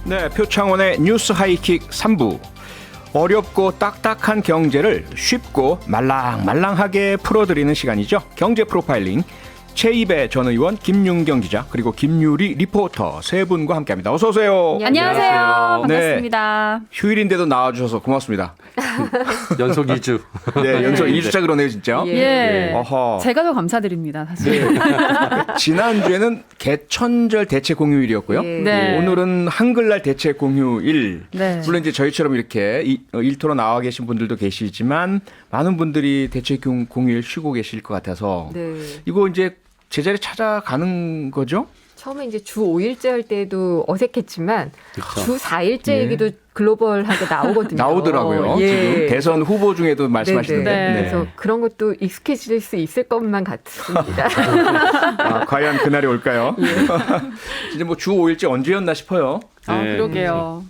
네, 표창원의 뉴스 하이킥 3부. 어렵고 딱딱한 경제를 쉽고 말랑말랑하게 풀어드리는 시간이죠. 경제 프로파일링. 최입의 전 의원, 김윤경 기자, 그리고 김유리 리포터 세 분과 함께합니다. 어서 오세요. 안녕하세요. 반갑습니다. 네, 휴일인데도 나와주셔서 고맙습니다. 연속 2주. 네, 연속 2주차 그러네요, 진짜. 예. 어허. 제가 더 감사드립니다, 사실. 네. 지난주에는 개천절 대체 공휴일이었고요. 네. 오늘은 한글날 대체 공휴일. 네. 물론 이제 저희처럼 이렇게 일터로 나와 계신 분들도 계시지만 많은 분들이 대체 공휴일 쉬고 계실 것 같아서 네. 이거 이제 제자리 찾아가는 거죠? 처음에 이제 주 5일제 할 때도 어색했지만 그렇죠. 주 4일제 얘기도 글로벌하게 나오거든요. 나오더라고요. 예. 지금 대선 후보 중에도 말씀하시는데. 네네. 네. 그래서 그런 것도 익숙해질 수 있을 것만 같습니다. 아, 과연 그날이 올까요? 진짜 뭐 주 5일째 언제였나 싶어요. 아, 네. 그러게요.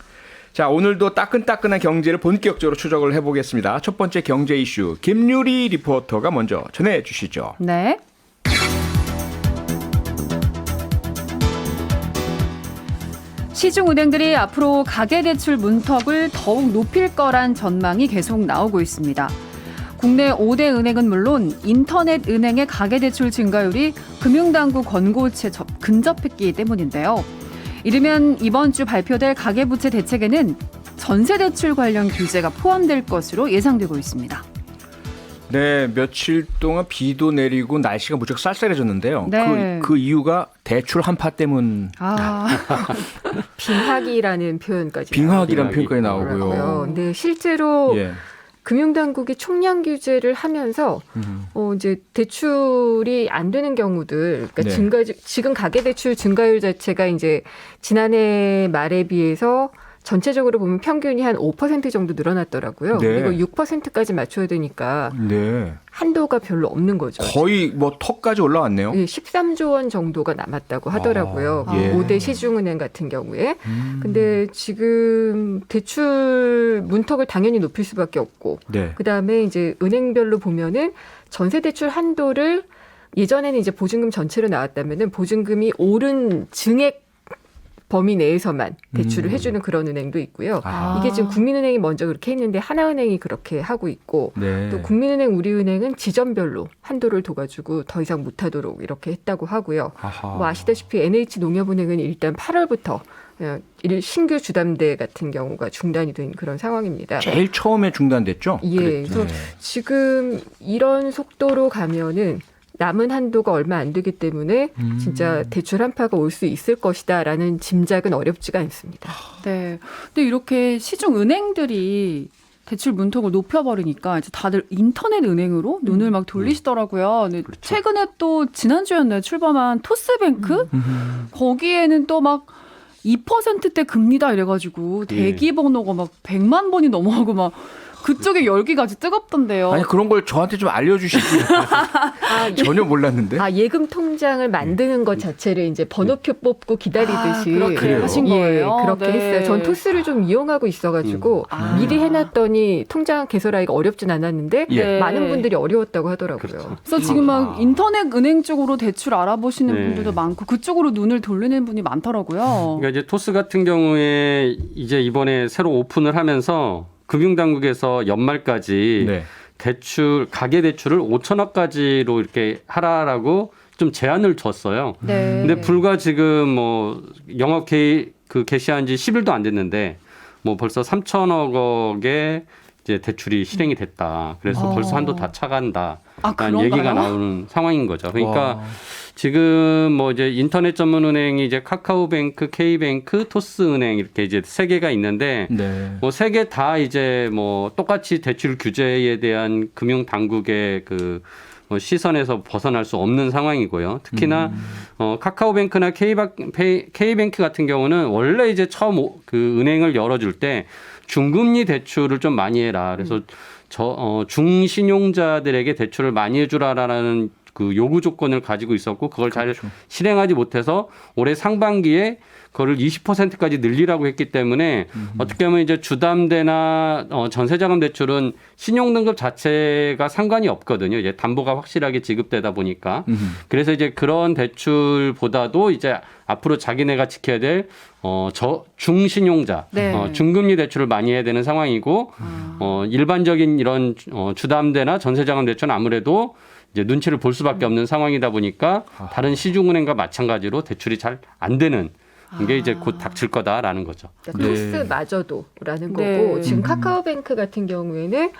자, 오늘도 따끈따끈한 경제를 본격적으로 추적을 해보겠습니다. 첫 번째 경제 이슈 김유리 리포터가 먼저 전해주시죠. 네. 시중은행들이 앞으로 가계대출 문턱을 더욱 높일 거란 전망이 계속 나오고 있습니다. 국내 5대 은행은 물론 인터넷 은행의 가계대출 증가율이 금융당국 권고치에 근접했기 때문인데요. 이르면 이번 주 발표될 가계부채 대책에는 전세대출 관련 규제가 포함될 것으로 예상되고 있습니다. 네, 며칠 동안 비도 내리고 날씨가 무척 쌀쌀해졌는데요. 네. 그 이유가 대출 한파 때문. 아, 빙하기라는 표현까지 빙하기란 빙하기. 표현까지 나오고요. 나오고요. 근데 실제로 예. 금융당국이 총량 규제를 하면서 이제 대출이 안 되는 경우들, 그러니까 네. 지금 가계대출 증가율 자체가 이제 지난해 말에 비해서 전체적으로 보면 평균이 한 5% 정도 늘어났더라고요. 네. 그리고 6%까지 맞춰야 되니까 네. 한도가 별로 없는 거죠. 거의 뭐 턱까지 올라왔네요. 예, 13조 원 정도가 남았다고 하더라고요. 아, 예. 5대 시중은행 같은 경우에. 근데 지금 대출 문턱을 당연히 높일 수밖에 없고, 네. 그다음에 이제 은행별로 보면은 전세 대출 한도를 예전에는 이제 보증금 전체로 나왔다면은 보증금이 오른 증액 범위 내에서만 대출을 해주는 그런 은행도 있고요. 아. 이게 지금 국민은행이 먼저 그렇게 했는데 하나은행이 그렇게 하고 있고, 네. 또 국민은행, 우리은행은 지점별로 한도를 둬가지고 더 이상 못하도록 이렇게 했다고 하고요. 아하. 뭐 아시다시피 NH농협은행은 일단 8월부터 신규 주담대 같은 경우가 중단이 된 그런 상황입니다. 제일 처음에 중단됐죠? 예, 그래서 네. 지금 이런 속도로 가면은 남은 한도가 얼마 안 되기 때문에 진짜 대출 한파가 올 수 있을 것이다라는 짐작은 어렵지가 않습니다. 네. 근데 이렇게 시중은행들이 대출 문턱을 높여버리니까 이제 다들 인터넷 은행으로 눈을 막 돌리시더라고요. 근데 그렇죠. 최근에 또 지난주였나요? 출범한 토스뱅크? 거기에는 또 막 2%대 금리다 이래가지고 예. 대기 번호가 막 100만 번이 넘어가고 막 그쪽에 열기가 아주 뜨겁던데요. 아니 그런 걸 저한테 좀 알려주시기 전혀 몰랐는데. 예금 통장을 만드는 것 자체를 이제 번호표 뽑고 기다리듯이 그렇게 그래요? 하신 거예요? 예, 그렇게 네. 했어요. 전 토스를 좀 이용하고 있어가지고 미리 해놨더니 통장 개설하기가 어렵진 않았는데 예. 많은 분들이 어려웠다고 하더라고요. 그렇죠. 그래서 지금 막 인터넷 은행 쪽으로 대출 알아보시는 네. 분들도 많고 그쪽으로 눈을 돌리는 분이 많더라고요. 그러니까 이제 토스 같은 경우에 이제 이번에 새로 오픈을 하면서 금융당국에서 연말까지 네. 대출 가계 대출을 5천억까지로 이렇게 하라라고 좀 제한을 줬어요. 네. 근데 불과 지금 뭐 영업 개시한 지 10일도 안 됐는데 뭐 벌써 3천억 원의 이제 대출이 실행이 됐다. 그래서 벌써 한도 다 차간다. 아, 라는 얘기가 그런가요? 나오는 상황인 거죠. 그러니까 와. 지금 뭐 이제 인터넷 전문 은행이 이제 카카오뱅크, K뱅크, 토스은행 이렇게 이제 세 개가 있는데 네. 뭐 세 개 다 이제 뭐 똑같이 대출 규제에 대한 금융 당국의 그 뭐 시선에서 벗어날 수 없는 상황이고요. 특히나 카카오뱅크나 K뱅크 같은 경우는 원래 이제 처음 그 은행을 열어줄 때 중금리 대출을 좀 많이 해라. 그래서 중신용자들에게 대출을 많이 해주라라는 그 요구 조건을 가지고 있었고 그걸 잘 그렇죠. 실행하지 못해서 올해 상반기에 그거를 20%까지 늘리라고 했기 때문에 어떻게 보면 이제 주담대나 전세자금 대출은 신용등급 자체가 상관이 없거든요. 이제 담보가 확실하게 지급되다 보니까. 그래서 이제 그런 대출보다도 이제 앞으로 자기네가 지켜야 될 중신용자, 네. 중금리 대출을 많이 해야 되는 상황이고 일반적인 이런 주담대나 전세자금 대출은 아무래도 이제 눈치를 볼 수밖에 없는 상황이다 보니까 다른 시중은행과 마찬가지로 대출이 잘 안 되는 이게 이제 곧 닥칠 거다라는 거죠. 그러니까 토스마저도라는 네. 거고 지금 카카오뱅크 같은 경우에는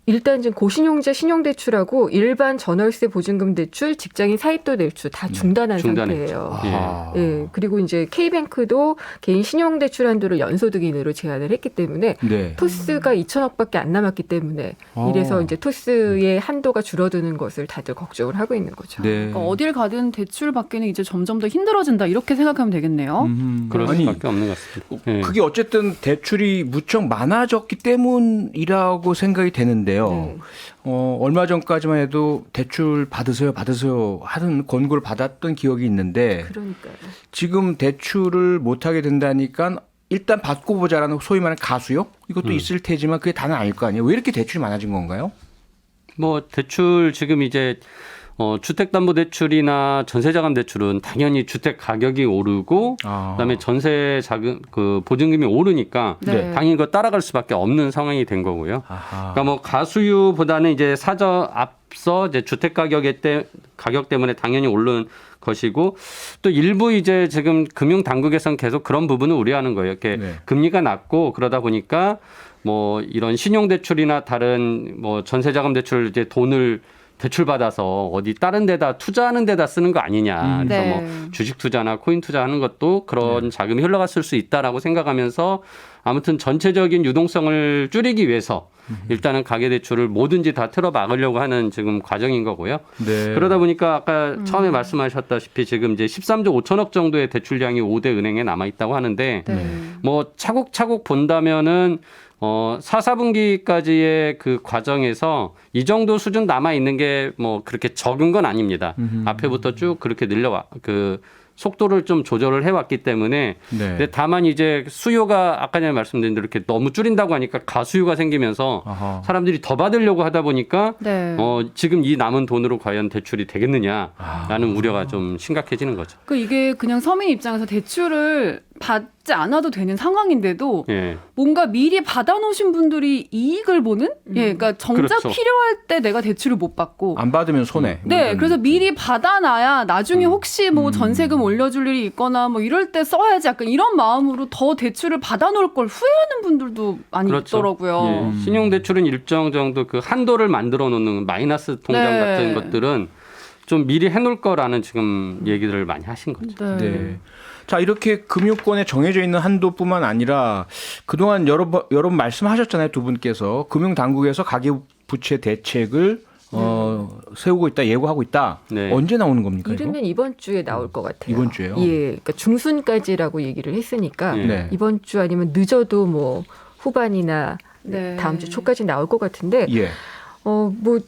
일단 지금 고신용자 신용대출하고 일반 전월세 보증금 대출, 직장인 사입도 대출 다 중단한 중단했죠. 상태예요. 예. 그리고 이제 K뱅크도 개인 신용대출 한도를 연소득인으로 제한을 했기 때문에 네. 토스가 2천억밖에 안 남았기 때문에 이래서 이제 토스의 한도가 줄어드는 것을 다들 걱정을 하고 있는 거죠. 네. 그러니까 어딜 가든 대출 받기는 이제 점점 더 힘들어진다 이렇게 생각하면 되겠네요. 그럴 아니, 수밖에 없는 것 같습니다. 예. 그게 어쨌든 대출이 무척 많아졌기 때문이라고 생각이 되는데요. 네. 얼마 전까지만 해도 대출 받으세요 하는 권고를 받았던 기억이 있는데 그러니까요. 지금 대출을 못하게 된다니까 일단 받고 보자라는 소위 말하는 가수요? 이것도 있을 테지만 그게 다는 아닐 거 아니에요. 왜 이렇게 대출이 많아진 건가요? 뭐 대출 지금 이제 주택담보대출이나 전세자금 대출은 당연히 주택 가격이 오르고 그다음에 전세 자금 그 보증금이 오르니까 네. 당연히 그거 따라갈 수밖에 없는 상황이 된 거고요. 아하. 그러니까 뭐 가수유보다는 이제 앞서 이제 주택 가격 때문에 당연히 오른 것이고 또 일부 이제 지금 금융 당국에서는 계속 그런 부분을 우려하는 거예요. 이렇게 네. 금리가 낮고 그러다 보니까 뭐 이런 신용대출이나 다른 뭐 전세자금 대출 이제 돈을 대출받아서 어디 다른 데다 투자하는 데다 쓰는 거 아니냐. 그래서 네. 뭐 주식 투자나 코인 투자하는 것도 그런 자금이 흘러갔을 수 있다라고 생각하면서 아무튼 전체적인 유동성을 줄이기 위해서 일단은 가계대출을 뭐든지 다 틀어 막으려고 하는 지금 과정인 거고요. 네. 그러다 보니까 아까 처음에 말씀하셨다시피 지금 이제 13조 5천억 정도의 대출량이 5대 은행에 남아 있다고 하는데 네. 뭐 차곡차곡 본다면은 4, 4분기까지의 그 과정에서 이 정도 수준 남아 있는 게 뭐 그렇게 적은 건 아닙니다. 앞에부터 쭉 그렇게 늘려와 그 속도를 좀 조절을 해왔기 때문에 네. 근데 다만 이제 수요가 아까 전에 말씀드린 대로 이렇게 너무 줄인다고 하니까 가수요가 생기면서 아하. 사람들이 더 받으려고 하다 보니까 네. 지금 이 남은 돈으로 과연 대출이 되겠느냐라는 우려가 좀 심각해지는 거죠. 그 이게 그냥 서민 입장에서 대출을 받지 않아도 되는 상황인데도 예. 뭔가 미리 받아놓으신 분들이 이익을 보는? 예, 그러니까 정작 그렇죠. 필요할 때 내가 대출을 못 받고. 안 받으면 손해. 네, 그래서 미리 받아놔야 나중에 혹시 뭐 전세금 올려줄 일이 있거나 뭐 이럴 때 써야지 약간 이런 마음으로 더 대출을 받아놓을 걸 후회하는 분들도 많이 그렇죠. 있더라고요. 예. 신용대출은 일정 정도 그 한도를 만들어 놓는 마이너스 통장 네. 같은 것들은 좀 미리 해놓을 거라는 지금 얘기들을 많이 하신 거죠. 네. 자, 이렇게 금융권에 정해져 있는 한도뿐만 아니라 그동안 여러 번 말씀하셨잖아요. 두 분께서 금융당국에서 가계부채 대책을 세우고 있다, 예고하고 있다. 네. 언제 나오는 겁니까? 이거? 이르면 이번 주에 나올 것 같아요. 이번 주에요? 예, 그러니까 중순까지라고 얘기를 했으니까 네. 이번 주 아니면 늦어도 뭐 후반이나 네. 다음 주 초까지 나올 것 같은데 예. 뭐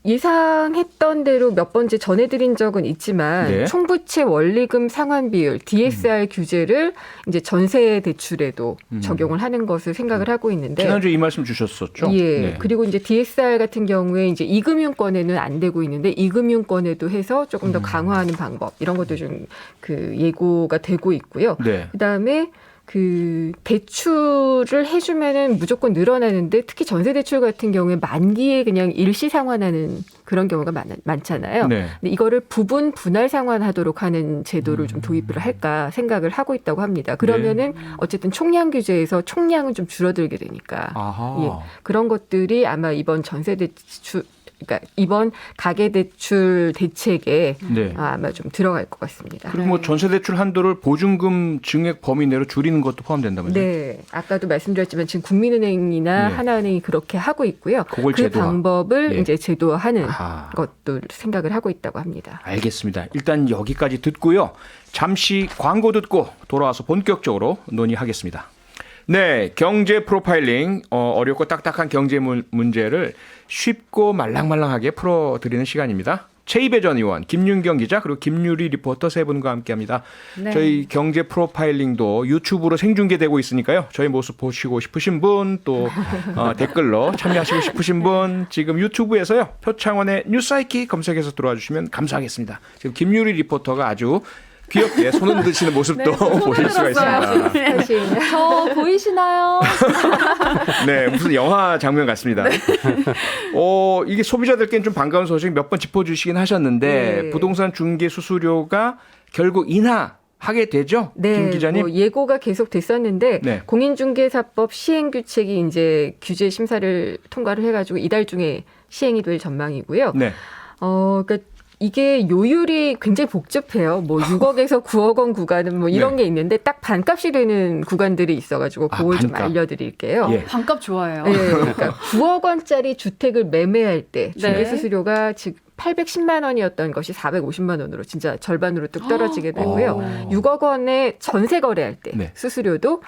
예상했던 대로 몇 번째 전해드린 적은 있지만 네. 총부채 원리금 상환 비율 DSR 규제를 이제 전세 대출에도 적용을 하는 것을 생각을 하고 있는데 지난주에 이 말씀 주셨었죠? 예. 네. 그리고 이제 DSR 같은 경우에 이제 이금융권에는 안 되고 있는데 이금융권에도 해서 조금 더 강화하는 방법 이런 것도 좀 그 예고가 되고 있고요. 네. 그다음에 그 대출을 해주면은 무조건 늘어나는데 특히 전세 대출 같은 경우에 만기에 그냥 일시 상환하는 그런 경우가 많잖아요. 네. 근데 이거를 부분 분할 상환하도록 하는 제도를 좀 도입을 할까 생각을 하고 있다고 합니다. 그러면은 어쨌든 총량 규제에서 총량은 좀 줄어들게 되니까 아하. 예, 그런 것들이 아마 이번 전세 대출 그러니까 이번 가계대출 대책에 네. 아마 좀 들어갈 것 같습니다. 그리고 뭐 전세대출 한도를 보증금 증액 범위 내로 줄이는 것도 포함된다면서요? 네, 아까도 말씀드렸지만 지금 국민은행이나 네. 하나은행이 그렇게 하고 있고요. 그걸 그 제도화. 방법을 네. 이제 제도화하는 아하. 것도 생각을 하고 있다고 합니다. 알겠습니다. 일단 여기까지 듣고요. 잠시 광고 듣고 돌아와서 본격적으로 논의하겠습니다. 네, 경제 프로파일링, 어렵고 딱딱한 경제 문제를 쉽고 말랑말랑하게 풀어드리는 시간입니다. 최이배 전 의원, 김윤경 기자 그리고 김유리 리포터 세 분과 함께합니다. 네. 저희 경제 프로파일링도 유튜브로 생중계되고 있으니까요. 저희 모습 보시고 싶으신 분 또 댓글로 참여하시고 싶으신 분 지금 유튜브에서요. 표창원의 뉴스하이킥 검색해서 들어와 주시면 감사하겠습니다. 지금 김유리 리포터가 아주 귀엽게 손 흔드시는 모습도 보실 수가 있습니다. 저 보이시나요? 네, 무슨 영화 장면 같습니다. 이게 소비자들께는 좀 반가운 소식 몇 번 짚어주시긴 하셨는데 네. 부동산 중개 수수료가 결국 인하하게 되죠, 김 기자님? 뭐 예고가 계속 됐었는데 네. 공인중개사법 시행규칙이 이제 규제 심사를 통과를 해가지고 이달 중에 시행이 될 전망이고요. 네, 그러니까 이게 요율이 굉장히 복잡해요. 뭐 6억에서 9억 원 구간은 뭐 이런 네. 게 있는데 딱 반값이 되는 구간들이 있어가지고 그걸 좀 반값. 알려드릴게요. 예. 반값 좋아해요. 네, 그러니까 9억 원짜리 주택을 매매할 때 네. 중개수수료가 즉 810만 원이었던 것이 450만 원으로 진짜 절반으로 뚝 떨어지게 되고요. 6억 원에 전세 거래할 때 네. 수수료도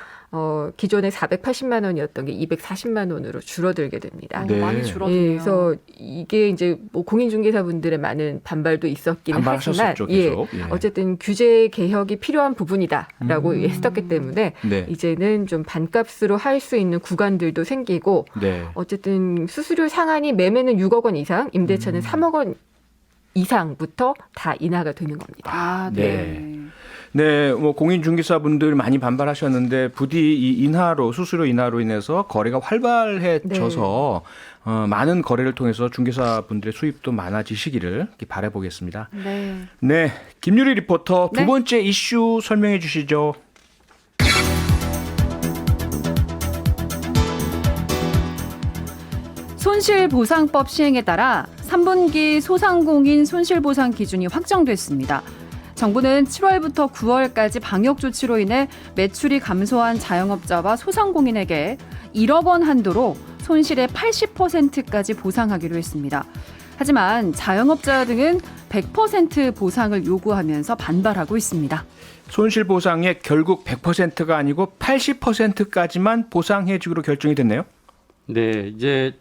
기존에 480만 원이었던 게 240만 원으로 줄어들게 됩니다. 네. 많이 예, 줄었네요. 그래서 이게 이제 뭐 공인중개사분들의 많은 반발도 있었기는 하지만 반발하셨었죠, 계속. 예. 어쨌든 규제 개혁이 필요한 부분이다라고 했었기 때문에 네, 이제는 좀 반값으로 할 수 있는 구간들도 생기고 네. 어쨌든 수수료 상한이 매매는 6억 원 이상, 임대차는 3억 원 이상부터 다 인하가 되는 겁니다. 아, 네. 네. 네, 뭐 공인중개사분들 많이 반발하셨는데 부디 이 인하로 수수료 인하로 인해서 거래가 활발해져서 많은 거래를 통해서 중개사분들의 수입도 많아지시기를 이렇게 바라보겠습니다. 네. 네, 김유리 리포터 두 네. 번째 이슈 설명해 주시죠. 손실보상법 시행에 따라 3분기 소상공인 손실보상 기준이 확정됐습니다. 정부는 7월부터 9월까지 방역 조치로 인해 매출이 감소한 자영업자와 소상공인에게 1억 원 한도로 손실의 80%까지 보상하기로 했습니다. 하지만 자영업자 등은 100% 보상을 요구하면서 반발하고 있습니다. 손실보상액 결국 100%가 아니고 80%까지만 보상해 주기로 결정이 됐네요. 네, 이제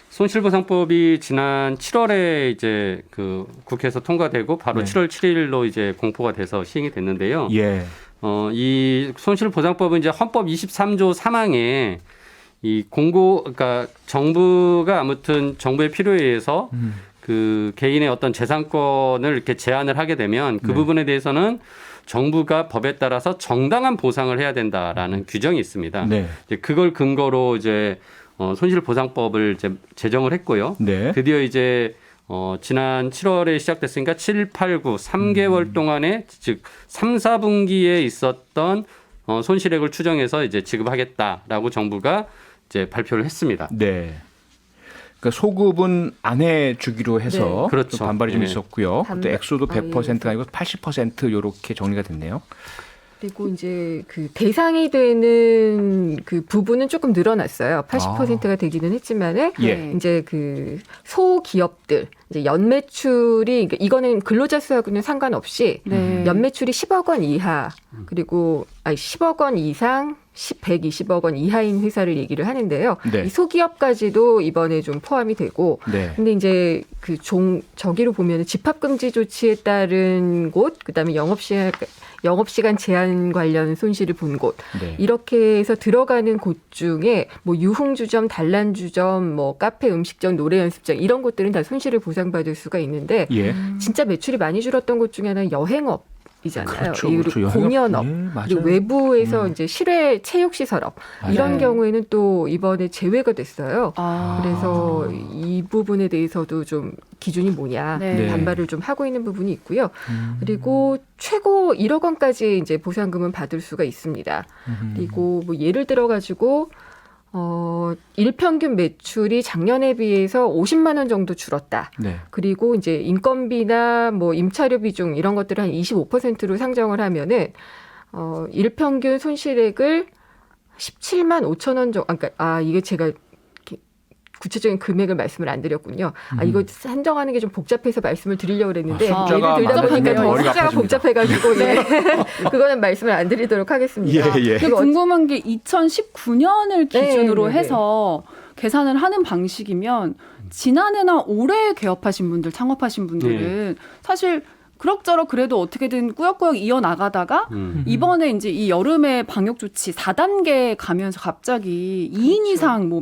손실보상법이 지난 7월에 이제 그 국회에서 통과되고 바로 네. 7월 7일로 이제 공포가 돼서 시행이 됐는데요. 예. 이 손실보상법은 이제 헌법 23조 3항에 이 그러니까 정부가 아무튼 정부의 필요에 의해서 그 개인의 어떤 재산권을 이렇게 제한을 하게 되면 그 네. 부분에 대해서는 정부가 법에 따라서 정당한 보상을 해야 된다라는 규정이 있습니다. 네. 이제 그걸 근거로 이제 손실보상법을 이제 제정을 했고요. 네. 드디어 이제 지난 7월에 시작됐으니까 7, 8, 9 3개월 동안에 즉 3, 4분기에 있었던 손실액을 추정해서 이제 지급하겠다라고 정부가 이제 발표를 했습니다. 네. 그러니까 소급은 안 해주기로 해서 네. 그렇죠. 좀 반발이 좀 네. 있었고요. 또 액수도 100%가 아니고 80% 이렇게 정리가 됐네요. 그리고 이제 그 대상이 되는 그 부분은 조금 늘어났어요. 80%가 되기는 했지만은 예. 이제 그 소기업들 이제 연매출이 그러니까 이거는 근로자 수하고는 상관없이 네. 연매출이 10억 원 이하 그리고 10억 원 이상 120억 원 이하인 회사를 얘기를 하는데요. 네. 이 소기업까지도 이번에 좀 포함이 되고 네. 근데 이제 그 저기로 보면 집합금지 조치에 따른 곳 그다음에 영업시간 제한 관련 손실을 본 곳 네. 이렇게 해서 들어가는 곳 중에 뭐 유흥주점, 단란주점, 뭐 카페, 음식점, 노래 연습장 이런 곳들은 다 손실을 보상받을 수가 있는데 예. 진짜 매출이 많이 줄었던 곳 중에 하나는 여행업이잖아요. 그렇죠. 그리고 그렇죠. 여행업. 공연업, 예, 맞아요. 그리고 외부에서 이제 실외 체육시설업 이런 맞아요. 경우에는 또 이번에 제외가 됐어요. 아. 그래서 이 부분에 대해서도 좀 기준이 뭐냐 네. 반발을 좀 하고 있는 부분이 있고요. 그리고 최고 1억 원까지 이제 보상금은 받을 수가 있습니다. 그리고 뭐 예를 들어 가지고 일평균 매출이 작년에 비해서 50만 원 정도 줄었다. 네. 그리고 이제 인건비나 뭐 임차료 비중 이런 것들을 한 25%로 상정을 하면은 일평균 손실액을 17만 5천 원 정도. 그러니까 이게 제가 구체적인 금액을 말씀을 안 드렸군요. 이거 산정하는 게 좀 복잡해서 말씀을 드리려고 그랬는데 숫자가 예를 들다 보니까 많아지면 더 머리가 숫자가 아파집니다. 복잡해가지고 그거는 말씀을 안 드리도록 하겠습니다. 예, 예. 근데 궁금한 게 2019년을 기준으로 네, 네, 네. 해서 계산을 하는 방식이면 지난해나 올해 개업하신 분들, 창업하신 분들은 사실 그럭저럭 그래도 어떻게든 꾸역꾸역 이어나가다가 이번에 이제 이 여름에 방역 조치 4단계 가면서 갑자기 2인 이상 뭐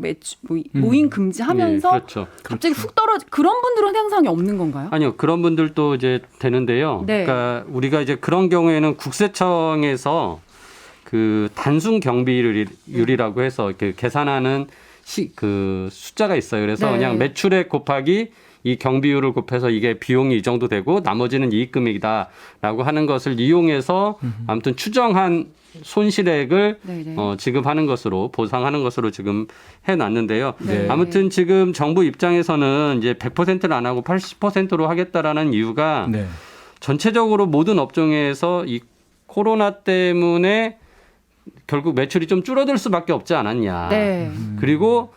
모임 금지하면서 네, 그렇죠. 갑자기 훅 떨어지 그런 분들은 현상이 없는 건가요? 아니요. 그런 분들도 이제 되는데요. 네. 그러니까 우리가 이제 그런 경우에는 국세청에서 그 단순 경비율이라고 해서 이렇게 계산하는 그 숫자가 있어요. 그래서 네. 그냥 매출액 곱하기 이 경비율을 곱해서 이게 비용이 이 정도 되고 나머지는 이익금액이다라고 하는 것을 이용해서 아무튼 추정한 손실액을 네네. 지급하는 것으로 보상하는 것으로 지금 해놨는데요. 네. 아무튼 지금 정부 입장에서는 이제 100%를 안 하고 80%로 하겠다라는 이유가 네. 전체적으로 모든 업종에서 이 코로나 때문에 결국 매출이 좀 줄어들 수밖에 없지 않았냐. 네. 그리고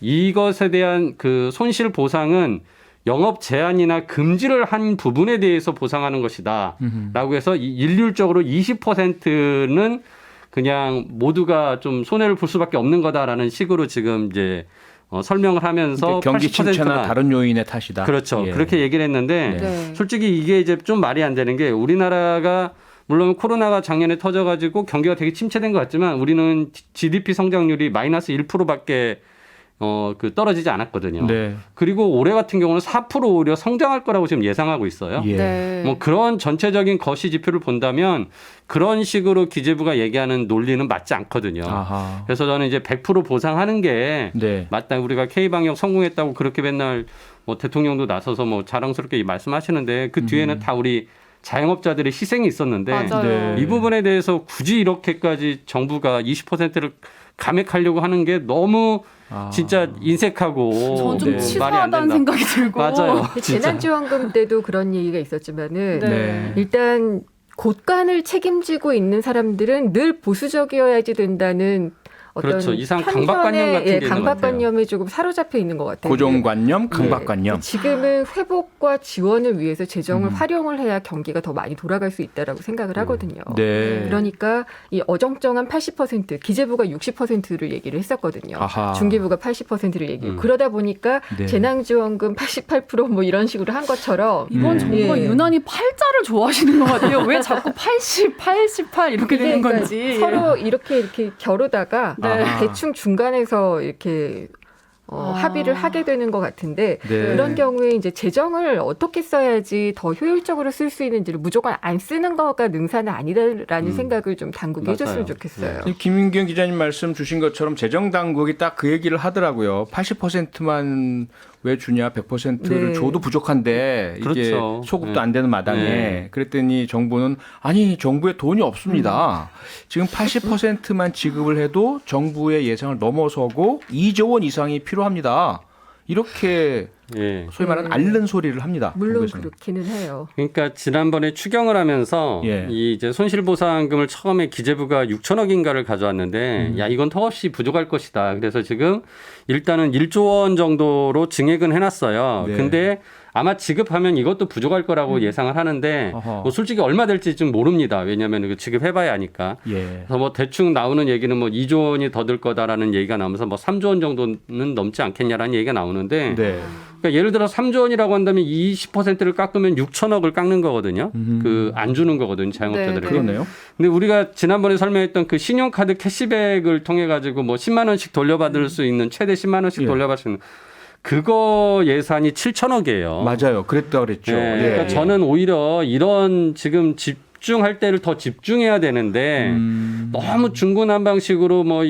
이것에 대한 그 손실 보상은 영업 제한이나 금지를 한 부분에 대해서 보상하는 것이다. 라고 해서 일률적으로 20%는 그냥 모두가 좀 손해를 볼 수밖에 없는 거다라는 식으로 지금 이제 설명을 하면서 경기 80%가 침체나 다른 요인의 탓이다. 그렇죠. 예. 그렇게 얘기를 했는데 네. 솔직히 이게 이제 좀 말이 안 되는 게 우리나라가 물론 코로나가 작년에 터져가지고 경기가 되게 침체된 것 같지만 우리는 GDP 성장률이 마이너스 1%밖에 떨어지지 않았거든요. 네. 그리고 올해 같은 경우는 4% 오히려 성장할 거라고 지금 예상하고 있어요. 예. 네. 뭐 그런 전체적인 거시 지표를 본다면 그런 식으로 기재부가 얘기하는 논리는 맞지 않거든요. 아하. 그래서 저는 이제 100% 보상하는 게 네. 맞다. 우리가 K방역 성공했다고 그렇게 맨날 뭐 대통령도 나서서 뭐 자랑스럽게 말씀하시는데 그 뒤에는 다 우리 자영업자들의 희생이 있었는데 맞아요. 네. 이 부분에 대해서 굳이 이렇게까지 정부가 20%를 감액하려고 하는 게 너무 진짜 인색하고 전 좀 네. 말이 안 치사하다는 된다. 생각이 들고. 맞아요. 진짜. 재난지원금 때도 그런 얘기가 있었지만은 네. 일단 곳간을 책임지고 있는 사람들은 늘 보수적이어야지 된다는 어떤 그렇죠. 이상 편견에, 강박관념 같은 게 있는 것 강박관념에 조금 사로잡혀 있는 것 같아요. 고정관념, 강박관념. 네. 지금은 회복과 지원을 위해서 재정을 활용을 해야 경기가 더 많이 돌아갈 수 있다라고 생각을 하거든요. 네. 그러니까 이 어정쩡한 80% 기재부가 60%를 얘기를 했었거든요. 아하. 중기부가 80%를 얘기해요. 그러다 보니까 네. 재난지원금 88%뭐 이런 식으로 한 것처럼 이번 정부가 예. 유난히 팔자를 좋아하시는 것 같아요. 왜 자꾸 80, 88 이렇게 되는 그러니까 건지. 서로 이렇게 겨루다가 네. 대충 중간에서 이렇게 합의를 하게 되는 것 같은데 네. 그런 경우에 이제 재정을 어떻게 써야지 더 효율적으로 쓸 수 있는지를 무조건 안 쓰는 거가 능사는 아니다라는 생각을 좀 당국이 맞아요. 해줬으면 좋겠어요. 김윤경 기자님 말씀 주신 것처럼 재정당국이 딱 그 얘기를 하더라고요. 80%만 왜 주냐 100%를 네. 줘도 부족한데 이게 그렇죠. 소급도 네. 안 되는 마당에 네. 그랬더니 정부는 아니 정부에 돈이 없습니다. 지금 80%만 지급을 해도 정부의 예상을 넘어서고 2조 원 이상이 필요합니다. 이렇게 예. 소위 말하는 앓는 소리를 합니다. 물론 정부에서는. 그렇기는 해요. 그러니까 지난번에 추경을 하면서 예. 이 이제 손실보상금을 처음에 기재부가 6천억인가를 가져왔는데 야 이건 턱없이 부족할 것이다. 그래서 지금 일단은 1조 원 정도로 증액은 해놨어요. 네. 근데 아마 지급하면 이것도 부족할 거라고 예상을 하는데 어허. 뭐 솔직히 얼마 될지 좀 모릅니다. 왜냐하면 지급해봐야 하니까. 예. 그래서 뭐 대충 나오는 얘기는 뭐 2조 원이 더 들 거다라는 얘기가 나오면서 뭐 3조 원 정도는 넘지 않겠냐라는 얘기가 나오는데 네. 그러니까 예를 들어 3조 원이라고 한다면 20%를 깎으면 6천억을 깎는 거거든요. 그 안 주는 거거든요. 자영업자들에게. 네, 그러네요. 근데 우리가 지난번에 설명했던 그 신용카드 캐시백을 통해 가지고 뭐 10만 원씩 돌려받을 수 있는 최대 10만 원씩 예. 돌려받을 수 있는 그거 예산이 7천억이에요. 맞아요. 그랬다 그랬죠. 네, 예. 그러니까 저는 오히려 이런 지금 집중할 때를 더 집중해야 되는데 너무 중구난방식으로 뭐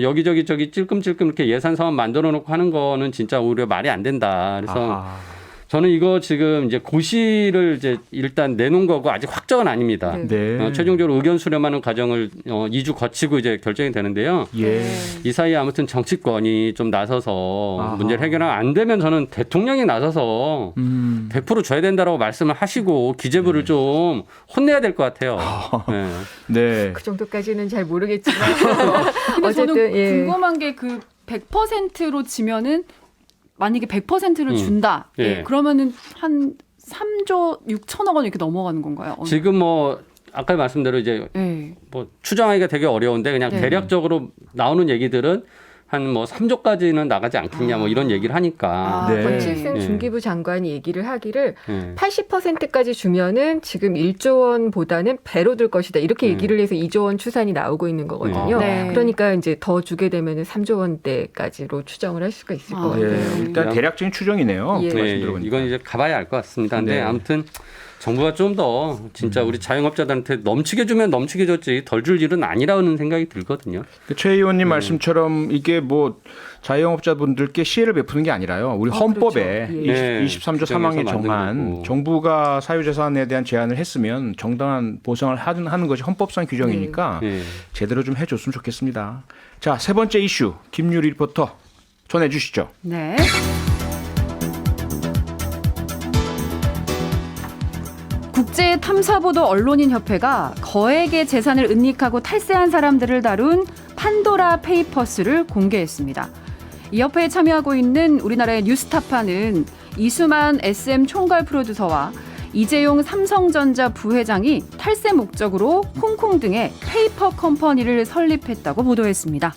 여기저기 찔끔찔끔 이렇게 예산 사업 만들어 놓고 하는 거는 진짜 오히려 말이 안 된다. 그래서 아하. 저는 이거 지금 이제 고시를 이제 일단 내놓은 거고 아직 확정은 아닙니다. 네. 최종적으로 의견 수렴하는 과정을 2주 거치고 이제 결정이 되는데요. 예. 이 사이에 아무튼 정치권이 좀 나서서 아하. 문제를 해결하면 안 되면 저는 대통령이 나서서 100% 줘야 된다라고 말씀을 하시고 기재부를 좀 혼내야 될 것 같아요. 네. 네. 그 정도까지는 잘 모르겠지만 근데 어쨌든 저는 예. 궁금한 게 그 100%로 지면은 만약에 100%를 준다. 예. 예. 그러면은 한 3조 6천억 원 이렇게 넘어가는 건가요? 지금 뭐 아까 말씀대로 이제 예. 뭐 추정하기가 되게 어려운데 그냥 네. 대략적으로 나오는 얘기들은 한 뭐 3조까지는 나가지 않겠냐 뭐 이런 얘기를 하니까. 네. 권칠승 예. 중기부 장관이 얘기를 하기를 예. 80%까지 주면은 지금 1조 원보다는 배로 들 것이다. 이렇게 음. 얘기를 해서 2조 원 추산이 나오고 있는 거거든요. 네. 그러니까 이제 더 주게 되면은 3조 원대까지로 추정을 할 수가 있을 것 예, 같아요. 일단 대략적인 추정이네요. 예. 말씀 네, 들어보니까. 이건 이제 가봐야 알 것 같습니다. 근데 네. 아무튼 정부가 좀 더 진짜 우리 자영업자들한테 넘치게 주면 넘치게 줬지 덜 줄 일은 아니라는 생각이 들거든요. 최 의원님 말씀처럼 이게 뭐 자영업자분들께 시혜를 베푸는 게 아니라요. 우리 헌법에 그렇죠. 예. 23조 3항에 규정해서 만든 정한 거고. 정부가 사유재산에 대한 제한을 했으면 정당한 보상을 하는 것이 헌법상 규정이니까 예. 제대로 좀 해줬으면 좋겠습니다. 자, 세 번째 이슈 김유리 리포터 전해주시죠. 네. 국제 탐사보도 언론인 협회가 거액의 재산을 은닉하고 탈세한 사람들을 다룬 판도라 페이퍼스를 공개했습니다. 이 협회에 참여하고 있는 우리나라의 뉴스타파는 이수만 SM 총괄 프로듀서와 이재용 삼성전자 부회장이 탈세 목적으로 홍콩 등의 페이퍼 컴퍼니를 설립했다고 보도했습니다.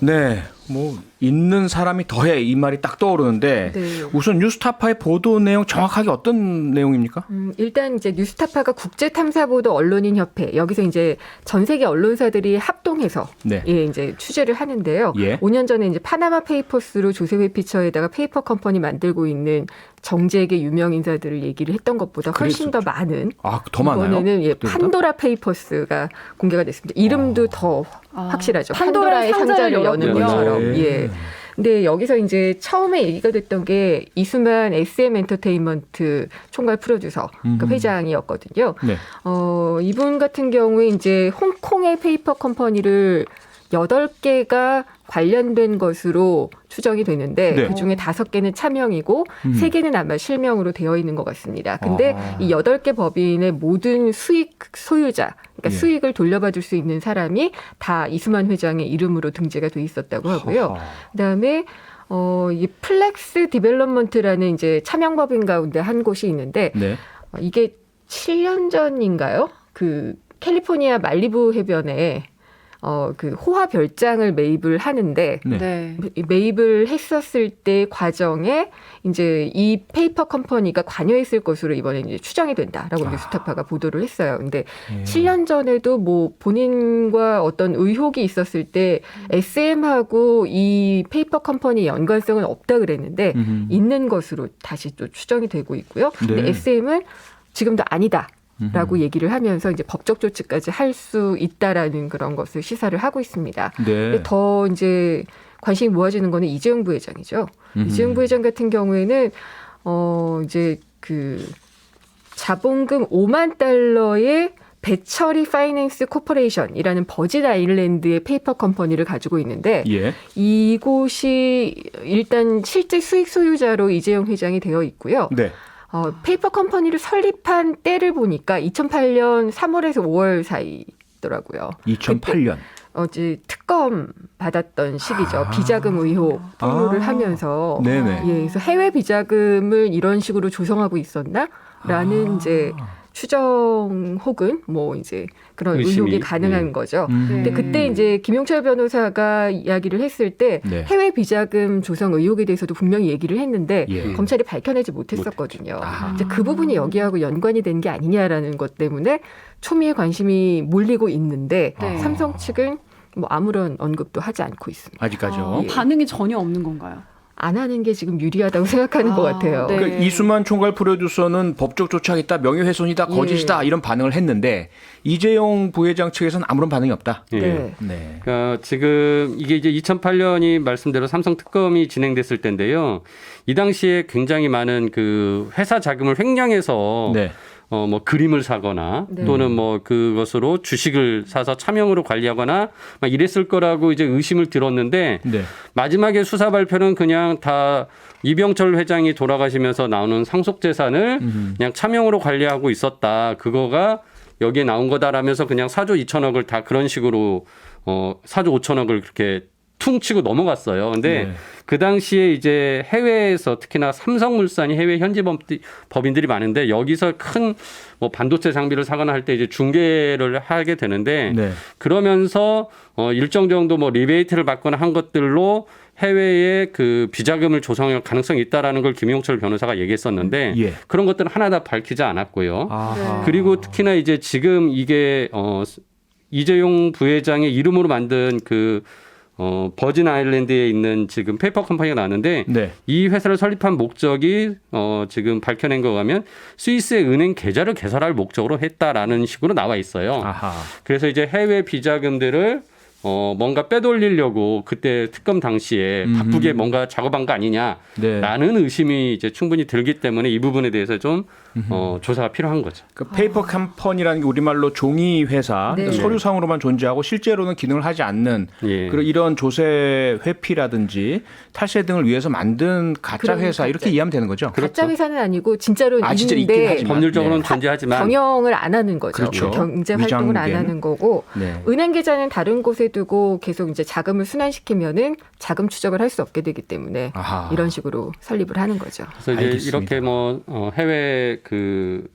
네, 뭐 있는 사람이 더해 이 말이 딱 떠오르는데 네. 우선 뉴스타파의 보도 내용 정확하게 어떤 내용입니까? 일단 이제 뉴스타파가 국제탐사보도 언론인협회 여기서 이제 전 세계 언론사들이 합동해서 네. 예, 이제 취재를 하는데요. 예. 5년 전에 이제 파나마 페이퍼스로 조세회 피처에다가 페이퍼 컴퍼니 만들고 있는 정재계 유명 인사들을 얘기를 했던 것보다 훨씬 더 많은 아, 더 많아요? 이번에는 예, 그때보다? 판도라 페이퍼스가 공개가 됐습니다. 이름도 더 확실하죠. 판도라의 상자를 여는 열었군요. 것처럼. 네. 예. 근데 여기서 이제 처음에 얘기가 됐던 게 이수만 SM 엔터테인먼트 총괄 프로듀서 그 회장이었거든요. 네. 이분 같은 경우에 이제 홍콩의 페이퍼 컴퍼니를 8개가 관련된 것으로 추정이 되는데 네. 그중에 5개는 차명이고 3개는 아마 실명으로 되어 있는 것 같습니다. 근데 아. 이 8개 법인의 모든 수익 소유자, 그러니까 예. 수익을 돌려받을 수 있는 사람이 다 이수만 회장의 이름으로 등재가 돼 있었다고 하고요. 하하. 그다음에 이 플렉스 디벨롭먼트라는 이제 차명법인 가운데 한 곳이 있는데 네. 이게 7년 전인가요? 그 캘리포니아 말리부 해변에 그 호화 별장을 매입을 하는데 네. 네. 매입을 했었을 때 과정에 이제 이 페이퍼 컴퍼니가 관여했을 것으로 이번에 이제 추정이 된다라고 뉴스타파가 보도를 했어요. 근데 예. 7년 전에도 뭐 본인과 어떤 의혹이 있었을 때 SM하고 이 페이퍼 컴퍼니의 연관성은 없다 그랬는데 있는 것으로 다시 또 추정이 되고 있고요. 근데 네. SM은 지금도 아니다. 라고 얘기를 하면서 이제 법적 조치까지 할 수 있다라는 그런 것을 시사를 하고 있습니다. 네. 근데 더 이제 관심이 모아지는 거는 이재용 부회장이죠. 이재용 부회장 같은 경우에는 이제 그 자본금 5만 달러의 배처리 파이낸스 코퍼레이션이라는 버짓 아일랜드의 페이퍼 컴퍼니를 가지고 있는데 예. 이곳이 일단 실제 수익 소유자로 이재용 회장이 되어 있고요. 네. 페이퍼 컴퍼니를 설립한 때를 보니까 2008년 3월에서 5월 사이더라고요. 2008년. 이제 특검 받았던 시기죠. 비자금 의혹 폭로를 하면서 네네. 예, 그래서 해외 비자금을 이런 식으로 조성하고 있었나라는 이제 추정 혹은 뭐 이제 그런 의심이, 의혹이 가능한 네. 거죠. 음. 근데 그때 이제 김용철 변호사가 이야기를 했을 때 네. 해외 비자금 조성 의혹에 대해서도 분명히 얘기를 했는데 예. 검찰이 밝혀내지 못했었거든요. 아. 이제 그 부분이 여기하고 연관이 된 게 아니냐라는 것 때문에 초미의 관심이 몰리고 있는데 네. 삼성 측은 뭐 아무런 언급도 하지 않고 있습니다. 아직까지요. 예. 반응이 전혀 없는 건가요? 안 하는 게 지금 유리하다고 생각하는 것 같아요. 네. 그러니까 이수만 총괄 프로듀서는 법적 조치하겠다, 명예훼손이다, 거짓이다 이런 반응을 했는데 이재용 부회장 측에서는 아무런 반응이 없다. 예. 네. 네. 그러니까 지금 이게 이제 2008년이 말씀대로 삼성 특검이 진행됐을 때인데요. 이 당시에 굉장히 많은 그 회사 자금을 횡령해서 네. 뭐 그림을 사거나 네. 또는 뭐 그것으로 주식을 사서 차명으로 관리하거나 막 이랬을 거라고 이제 의심을 들었는데 네. 마지막에 수사 발표는 그냥 다 이병철 회장이 돌아가시면서 나오는 상속 재산을 그냥 차명으로 관리하고 있었다. 그거가 여기에 나온 거다라면서 그냥 4조 2천억을 다 그런 식으로 4조 5천억을 그렇게 퉁 치고 넘어갔어요. 근데 네. 그 당시에 이제 해외에서 특히나 삼성물산이 해외 현지 법인들이 많은데 여기서 큰 뭐 반도체 장비를 사거나 할 때 이제 중개를 하게 되는데 네. 그러면서 일정 정도 뭐 리베이트를 받거나 한 것들로 해외에 그 비자금을 조성할 가능성이 있다라는 걸 김용철 변호사가 얘기했었는데 예. 그런 것들은 하나 다 밝히지 않았고요. 아하. 그리고 특히나 이제 지금 이게 이재용 부회장의 이름으로 만든 그 버진 아일랜드에 있는 지금 페이퍼 컴퍼니가 나왔는데 네. 이 회사를 설립한 목적이 지금 밝혀낸 거 가면 스위스의 은행 계좌를 개설할 목적으로 했다라는 식으로 나와 있어요. 아하. 그래서 이제 해외 비자금들을 뭔가 빼돌리려고 그때 특검 당시에 바쁘게 뭔가 작업한 거 아니냐라는 네. 의심이 이제 충분히 들기 때문에 이 부분에 대해서 좀 조사가 필요한 거죠. 그 페이퍼 컴퍼니라는 게 우리말로 종이 회사, 네. 그러니까 서류상으로만 존재하고 실제로는 기능을 하지 않는 예. 그런 이런 조세 회피라든지 탈세 등을 위해서 만든 가짜 그런 회사 이렇게 가짜- 이해하면 되는 거죠. 가짜 회사는 아니고 진짜로 아, 진짜 있긴 있는데 하지만. 법률적으로는 네. 존재하지만 경영을 안 하는 거죠. 그렇죠. 경제 활동을 안 위장된. 하는 거고 네. 은행 계좌는 다른 곳에 두고 계속 이제 자금을 순환시키면은 자금 추적을 할 수 없게 되기 때문에 아하. 이런 식으로 설립을 하는 거죠. 그래서 이제 알겠습니다. 이렇게 뭐 해외 그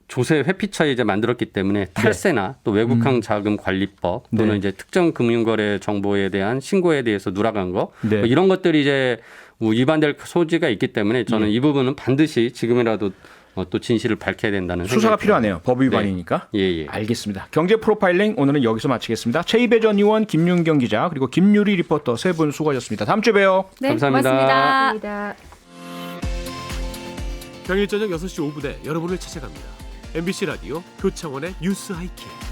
조세 회피처에 이제 만들었기 때문에 탈세나 또 외국항 자금 관리법 또는 네. 이제 특정 금융거래 정보에 대한 신고에 대해서 누락한 거 네. 뭐 이런 것들이 이제 뭐 위반될 소지가 있기 때문에 저는 이 부분은 반드시 지금이라도 또 진실을 밝혀야 된다는 수사가 생각이 필요하네요. 법 위반이니까. 예, 예. 알겠습니다. 경제 프로파일링 오늘은 여기서 마치겠습니다. 최이배 전 의원, 김윤경 기자 그리고 김유리 리포터 세 분 수고하셨습니다. 다음 주에 봬요. 네, 감사합니다. 고맙습니다. 감사합니다. 평일 저녁 6시 5분에 여러분을 찾아갑니다. MBC 라디오 표창원의 뉴스 하이킥.